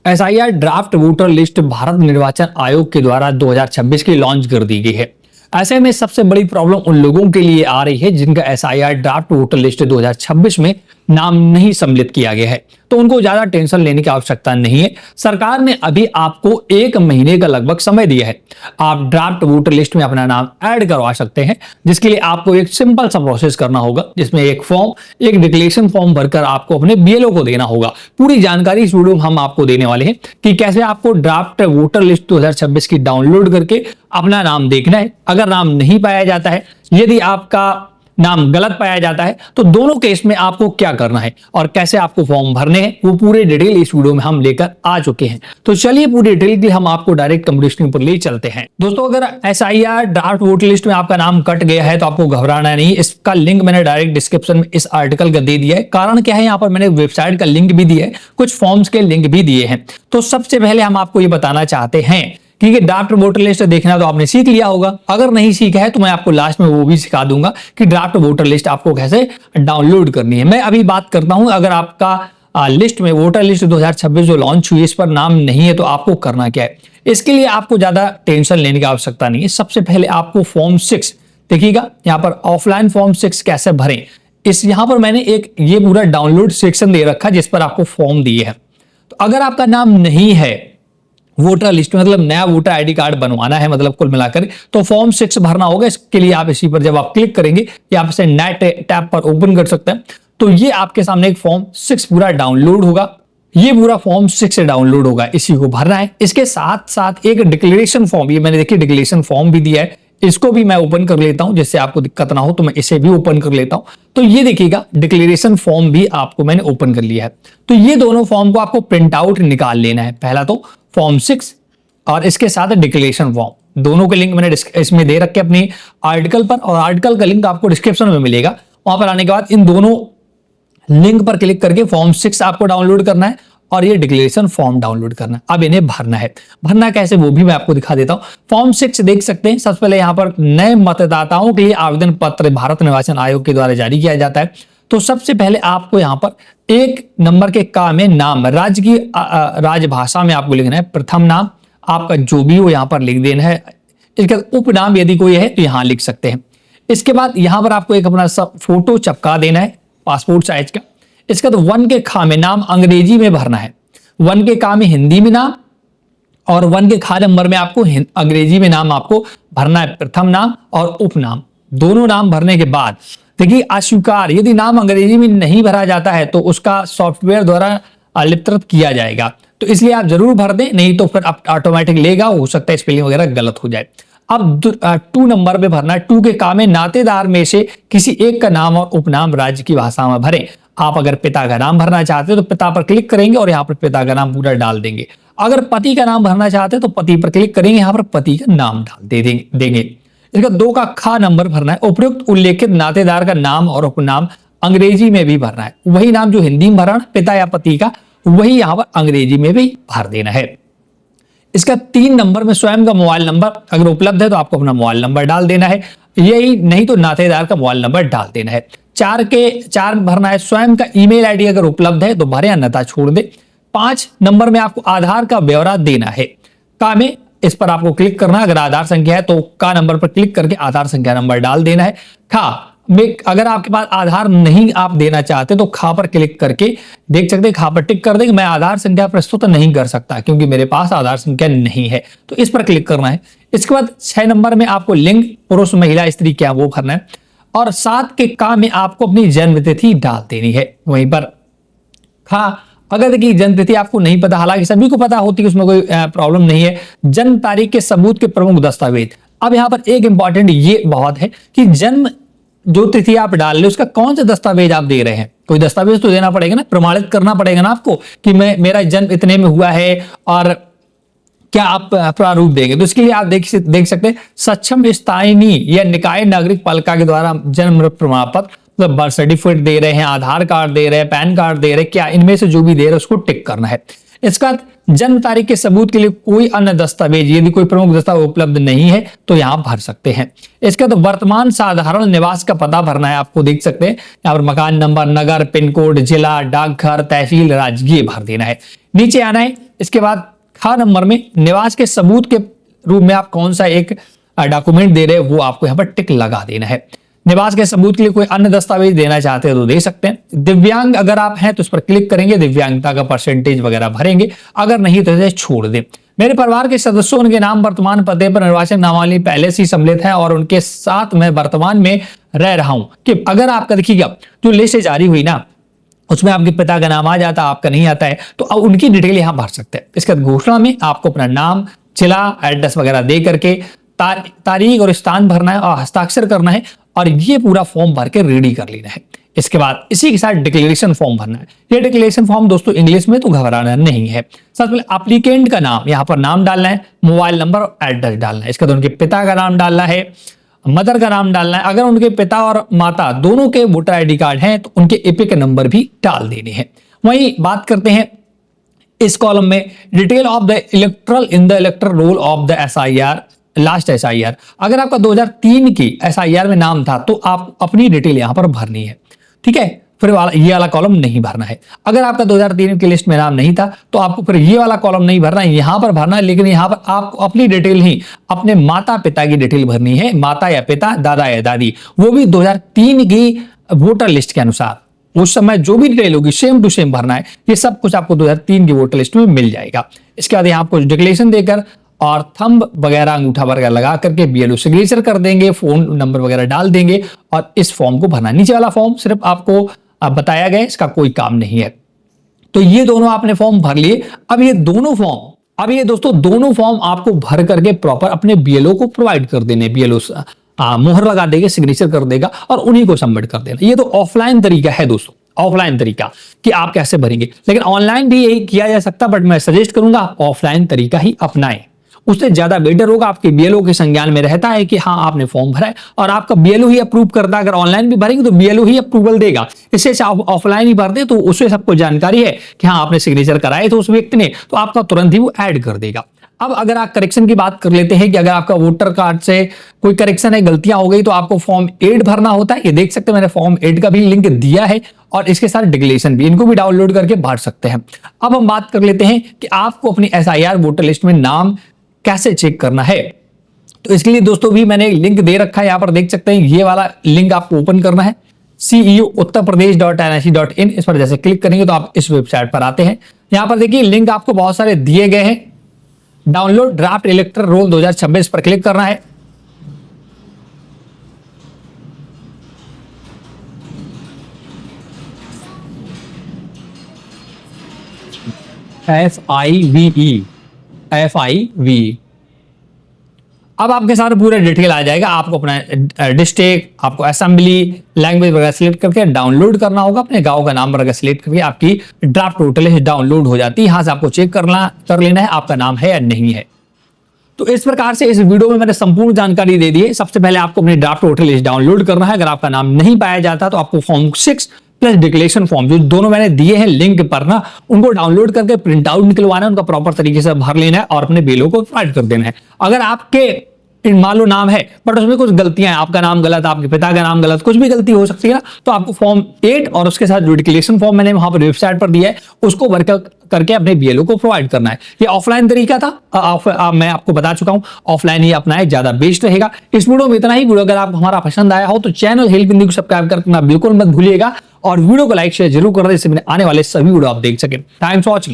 SIR draft voter list Bharat निर्वाचन आयोग के द्वारा 2026 की लॉन्च कर दी गई है। ऐसे में सबसे बड़ी प्रॉब्लम उन लोगों के लिए आ रही है जिनका एसआईआर ड्राफ्ट वोटर लिस्ट 2026 में नाम नहीं सम्मिलित किया गया है, तो उनको ज्यादा टेंशन लेने की आवश्यकता नहीं है। सरकार ने अभी आपको 1 महीने का लगभग समय दिया है। आप ड्राफ्ट वोटर लिस्ट में अपना नाम ऐड करवा सकते हैं, जिसके लिए आपको एक सिंपल सा प्रोसेस करना होगा, जिसमें एक डिक्लेरेशन फॉर्म भरकर आपको अपने बीएलओ को देना होगा। पूरी जानकारी इस वीडियो में हम आपको देने वाले हैं कि कैसे आपको ड्राफ्ट वोटर लिस्ट 2026 की डाउनलोड करके अपना नाम देखना है। अगर नाम नहीं पाया जाता है, यदि आपका नाम गलत पाया जाता है, तो दोनों केस में आपको क्या करना है और कैसे आपको फॉर्म भरने हैं, वो पूरे डिटेल इस वीडियो में हम लेकर आ चुके हैं। तो चलिए पूरी डिटेल के हम आपको डायरेक्ट कंप्यूटर पर ले चलते हैं। दोस्तों, अगर एसआईआर ड्राफ्ट वोटर लिस्ट में आपका नाम कट गया है तो आपको घबराना नहीं। इसका लिंक मैंने डायरेक्ट डिस्क्रिप्शन में इस आर्टिकल का दे दिया है। कारण क्या है, यहाँ पर मैंने वेबसाइट का लिंक भी दिया है, कुछ फॉर्म्स के लिंक भी दिए हैं। तो सबसे पहले हम आपको ये बताना चाहते हैं कि ड्राफ्ट वोटर लिस्ट देखना तो आपने सीख लिया होगा। अगर नहीं सीखा है तो मैं आपको लास्ट में वो भी सिखा दूंगा कि ड्राफ्ट वोटर लिस्ट आपको कैसे डाउनलोड करनी है। मैं अभी बात करता हूं, अगर आपका लिस्ट में वोटर लिस्ट 2026 जो लॉन्च हुई, इस पर नाम नहीं है तो आपको करना क्या है। इसके लिए आपको ज्यादा टेंशन लेने की आवश्यकता नहीं है। सबसे पहले आपको फॉर्म 6 देखिएगा, यहाँ पर ऑफलाइन फॉर्म 6 कैसे भरें, इस यहाँ पर मैंने एक ये पूरा डाउनलोड सेक्शन दे रखा जिस पर आपको फॉर्म दिए हैं। तो अगर आपका नाम नहीं है वोटर लिस्ट में, मतलब नया वोटर आईडी कार्ड बनवाना है, मतलब कुल मिलाकर, तो फॉर्म 6 भरना होगा। इसके लिए आप इसी पर जब आप क्लिक करेंगे, यहाँ से नेट टैब पर ओपन कर सकते हैं, तो ये आपके सामने एक फॉर्म 6 पूरा डाउनलोड होगा। ये पूरा फॉर्म 6 से डाउनलोड होगा, इसी को भरना है। इसके साथ साथ एक डिक्लेरेशन फॉर्म, ये मैंने देखिए डिक्लेरेशन फॉर्म भी दिया है, इसको भी मैं ओपन कर लेता हूं, जिससे आपको दिक्कत ना हो तो मैं इसे भी ओपन कर लेता हूं। तो ये देखिएगा डिक्लेरेशन फॉर्म भी आपको मैंने ओपन कर लिया है। तो ये दोनों फॉर्म को आपको प्रिंट आउट निकाल लेना है। पहला तो फॉर्म 6 और इसके साथ डिक्लेरेशन फॉर्म, दोनों के लिंक मैंने इसमें दे रखे अपनी आर्टिकल पर, और आर्टिकल का लिंक आपको डिस्क्रिप्शन में मिलेगा। वहां पर आने के बाद इन दोनों लिंक पर क्लिक करके फॉर्म 6 आपको डाउनलोड करना है और ये डिक्लेरेशन फॉर्म डाउनलोड करना है। अब इन्हें भरना है। भरना कैसे वो भी मैं आपको दिखा देता हूं। फॉर्म 6 देख सकते हैं, सबसे पहले यहाँ पर नए मतदाताओं के लिए आवेदन पत्र भारत निर्वाचन आयोग के द्वारा जारी किया जाता है। तो सबसे पहले आपको यहाँ पर 1 नंबर के का में नाम, राज्य की राजभाषा में आपको लिखना है। प्रथम नाम आपका जो भी हो यहाँ पर लिख देना है। इसका उपनाम यदि कोई है तो यहाँ लिख सकते हैं। इसके बाद यहाँ पर आपको एक अपना फोटो चिपका देना है, पासपोर्ट साइज का। इसका तो 1 के खा में नाम अंग्रेजी में भरना है, 1 के का में हिंदी में नाम, और 1 के खा नंबर में आपको अंग्रेजी में नाम आपको भरना है। प्रथम नाम और उपनाम दोनों नाम भरने के बाद देखिए अस्वीकार, यदि नाम अंग्रेजी में नहीं भरा जाता है तो उसका सॉफ्टवेयर द्वारा लिप्त किया जाएगा, तो इसलिए आप जरूर भर दें, नहीं तो फिर ऑटोमेटिक लेगा, हो सकता है स्पेलिंग वगैरह गलत हो जाए। अब 2 नंबर पे भरना है। 2 के का में नातेदार में से किसी एक का नाम और उपनाम राज्य की भाषा में भरें। आप अगर पिता का नाम भरना चाहते हो तो पिता पर क्लिक करेंगे और यहाँ पर पिता का नाम पूरा डाल देंगे। अगर पति का नाम भरना चाहते हो तो पति पर क्लिक करेंगे, यहाँ पर पति का नाम डाल देंगे। इसका 2 का खा नंबर भरना है। उपयुक्त उल्लेखित नातेदार का नाम और उपनाम अंग्रेजी में भी भरना है। वही नाम जो हिंदी में भरना पिता या पति का, वही यहाँ पर अंग्रेजी में भी भर देना है। इसका 3 नंबर में स्वयं का मोबाइल नंबर अगर उपलब्ध है तो आपको अपना मोबाइल नंबर डाल देना है, यही नहीं तो नातेदार का मोबाइल नंबर डाल देना है। 4 भरना है। स्वयं का ईमेल आईडी अगर उपलब्ध है तो भरे, अन्यथा छोड़ दे। 5 नंबर में आपको आधार का ब्यौरा देना है। का में इस पर आपको क्लिक करना है। अगर आधार संख्या है तो का नंबर पर क्लिक करके आधार संख्या नंबर डाल देना है। खा में अगर आपके पास आधार नहीं आप देना चाहते तो खा पर क्लिक करके देख सकते हैं, खा पर टिक कर देंगे, मैं आधार संख्या प्रस्तुत नहीं कर सकता क्योंकि मेरे पास आधार संख्या नहीं है, तो इस पर क्लिक करना है। इसके बाद 6 नंबर में आपको लिंग पुरुष महिला स्त्री क्या वो करना है, और 7 के का में आपको अपनी जन्म तिथि डाल देनी है। वहीं पर खा, अगर देखिए जन्म तिथि आपको नहीं पता, हालांकि सभी को पता होती है, उसमें कोई प्रॉब्लम नहीं है। जन्म तारीख के सबूत के प्रमुख दस्तावेज। अब यहाँ पर एक इंपॉर्टेंट ये बहुत है कि जन्म जो तिथि आप डाल रहे उसका कौन सा दस्तावेज आप दे रहे हैं। कोई दस्तावेज तो देना पड़ेगा ना, प्रमाणित करना पड़ेगा ना आपको कि मेरा जन्म इतने में हुआ है, और क्या आप प्रारूप देंगे। तो इसके लिए आप देख सकते हैं सक्षम स्थानीय या निकाय नागरिक पालिका के द्वारा जन्म प्रमाण पत्र, मतलब बर्थ सर्टिफिकेट दे रहे हैं, आधार कार्ड दे रहे हैं, पैन कार्ड दे रहे हैं, क्या इनमें से जो भी दे रहे हैं उसको टिक करना है। इसका जन्म तारीख के सबूत के लिए कोई अन्य दस्तावेज, यदि कोई प्रमुख दस्तावेज उपलब्ध नहीं है तो यहाँ भर सकते हैं। इसका तो वर्तमान साधारण निवास का पता भरना है। आपको देख सकते हैं यहाँ पर मकान नंबर, नगर, पिन कोड, जिला, डाकघर, तहसील, राज्य भर देना है। नीचे आना है, इसके बाद ख नंबर में निवास के सबूत के रूप में आप कौन सा एक डॉक्यूमेंट दे रहे हैं वो आपको यहाँ पर टिक लगा देना है। निवास के सबूत के लिए कोई अन्य दस्तावेज देना चाहते हैं तो दे सकते हैं। दिव्यांग अगर आप हैं तो इस पर क्लिक करेंगे, दिव्यांगता का परसेंटेज वगैरह भरेंगे, अगर नहीं तो इसे छोड़ दें। मेरे परिवार के सदस्यों उनके नाम वर्तमान पते पर निर्वाचक नामावली पहले से ही सम्मिलित है और उनके साथ मैं वर्तमान में रह रहा हूं। कि अगर आपका देखिएगा जो लिस्ट जारी हुई ना उसमें आपके पिता का नाम आ जाता, आपका नहीं आता है, तो अब उनकी डिटेल यहां भर सकते हैं। इसके बाद घोषणा में आपको अपना नाम, जिला, एड्रेस वगैरह दे करके तारीख और स्थान भरना है और हस्ताक्षर करना है और ये पूरा फॉर्म भर के रेडी कर लेना है। इसके बाद इसी के साथ डिक्लेरेशन फॉर्म भरना है। ये डिक्लेरेशन फॉर्म दोस्तों इंग्लिश में तो घबराना नहीं है। सबसे पहले एप्लीकेंट का नाम, यहाँ पर नाम डालना है, मोबाइल नंबर और एड्रेस डालना है। इसके बाद उनके पिता का नाम डालना है, मदर का नाम डालना है। अगर उनके पिता और माता दोनों के वोटर आईडी कार्ड हैं तो उनके एपिक नंबर भी डाल देने हैं। वहीं बात करते हैं इस कॉलम में detail of the erectile in the erectile role of the SIR, last SIR। अगर आपका 2003 की SIR में नाम था तो आप अपनी डिटेल यहां पर भरनी है, ठीक है। फिर ये वाला कॉलम नहीं भरना है। अगर आपका 2003 की लिस्ट में नाम नहीं था तो आपको फिर ये वाला कॉलम नहीं भरना है, यहां पर भरना है। लेकिन यहां पर आपको अपनी डिटेल ही अपने माता पिता की डिटेल भरनी है, माता या पिता, दादा या दादी, वो भी 2003 की वोटर लिस्ट के अनुसार। उस समय जो भी डिटेल होगी सेम टू सेम भरना है। ये सब कुछ आपको 2003 की वोटर लिस्ट में मिल जाएगा। इसके बाद यहाँ आपको डिक्लेरेशन देकर और थंब वगैरह, अंगूठा वगैरह लगा करके BLO सिग्नेचर कर देंगे, फोन नंबर वगैरह डाल देंगे और इस फॉर्म को भरना। नीचे वाला फॉर्म सिर्फ आपको बताया गया, इसका कोई काम नहीं है। तो ये दोनों आपने फॉर्म भर लिए। अब ये दोस्तों दोनों फॉर्म आपको भर करके प्रॉपर अपने BLO को प्रोवाइड कर देने। BLO मोहर लगा देगा, सिग्नेचर कर देगा और उन्हीं को सबमिट कर देना। ये तो ऑफलाइन तरीका है दोस्तों, ऑफलाइन तरीका कि आप कैसे भरेंगे। लेकिन ऑनलाइन भी यही किया जा सकता, बट मैं सजेस्ट करूंगा आप ऑफलाइन तरीका ही अपनाएं, उससे ज्यादा बेटर होगा। आपके BLO के संज्ञान में रहता है कि हाँ आपने फॉर्म भरा है और आपका BLO ही अप्रूव करता है। अगर ऑनलाइन भी भरेंगे तो BLO ही अप्रूवल देगा। इससे आप ऑफलाइन ही भरते तो उससे सबको जानकारी है कि हाँ आपने सिग्नेचर कराए तो उस व्यक्ति ने, तो आपका तुरंत ही वो ऐड कर देगा। अब अगर आप करेक्शन की बात कर लेते हैं कि अगर आपका वोटर कार्ड से कोई करेक्शन है, गलतियां हो गई, तो आपको फॉर्म 8 भरना होता है। ये देख सकते हैं मैंने फॉर्म 8 का भी लिंक दिया है और इसके साथ डिक्लेरेशन भी, इनको भी डाउनलोड करके भर सकते हैं। अब हम बात कर लेते हैं कि आपको अपनी SIR वोटर लिस्ट में नाम कैसे चेक करना है। तो इसके लिए दोस्तों भी मैंने लिंक दे रखा है, यहां पर देख सकते हैं। ये वाला लिंक आपको ओपन करना है, ceuuttarpradesh.nic.in। इस पर जैसे क्लिक करेंगे तो आप इस वेबसाइट पर आते हैं। यहां पर देखिए लिंक आपको बहुत सारे दिए गए हैं। डाउनलोड ड्राफ्ट इलेक्टोरल रोल 2026 पर क्लिक करना है। FIVE। अब आपके सारे पूरे डिटेल आ जाएगा। आपको अपना डिस्ट्रिक्ट, आपको असेंबली, लैंग्वेज वगैरह सिलेक्ट करके डाउनलोड करना होगा। अपने गांव का नाम वगैरह सिलेक्ट करके आपकी ड्राफ्ट वोटर लिस्ट डाउनलोड हो जाती है। यहां से आपको चेक कर लेना है आपका नाम है या नहीं है। तो इस प्रकार से इस वीडियो में मैंने संपूर्ण जानकारी दे दी है। सबसे पहले आपको अपनी ड्राफ्ट वोटर लिस्ट डाउनलोड करना है। अगर आपका नाम नहीं पाया जाता तो आपको फॉर्म 6 प्लस डिक्लेरेशन फॉर्म, जो दोनों मैंने दिए हैं लिंक पर ना, उनको डाउनलोड करके प्रिंट आउट निकलवाना है, उनका प्रॉपर तरीके से भर लेना है और अपने BLO को प्रोवाइड कर देना है। अगर आपके मान लो नाम है बट उसमें कुछ गलतियां हैं, आपका नाम गलत, आपके पिता का नाम गलत, कुछ भी गलती हो सकती है ना, तो आपको फॉर्म 8 और उसके साथ जो डिक्लेरेशन फॉर्म मैंने वहां पर वेबसाइट पर दिया है उसको भर करके अपने BLO को प्रोवाइड करना है। ये ऑफलाइन तरीका था, मैं आपको बता चुका हूं, ऑफलाइन ही अपनाएं, ज्यादा बेस्ट रहेगा। इस वीडियो में इतना ही। वीडियो अगर आपको हमारा पसंद आया हो तो चैनल हेल्प हिंदी को सब्सक्राइब करना बिल्कुल मत भूलिएगा और वीडियो को लाइक शेयर जरूर कर दें, इससे आने वाले सभी वीडियो आप देख सकें। Thanks for watching.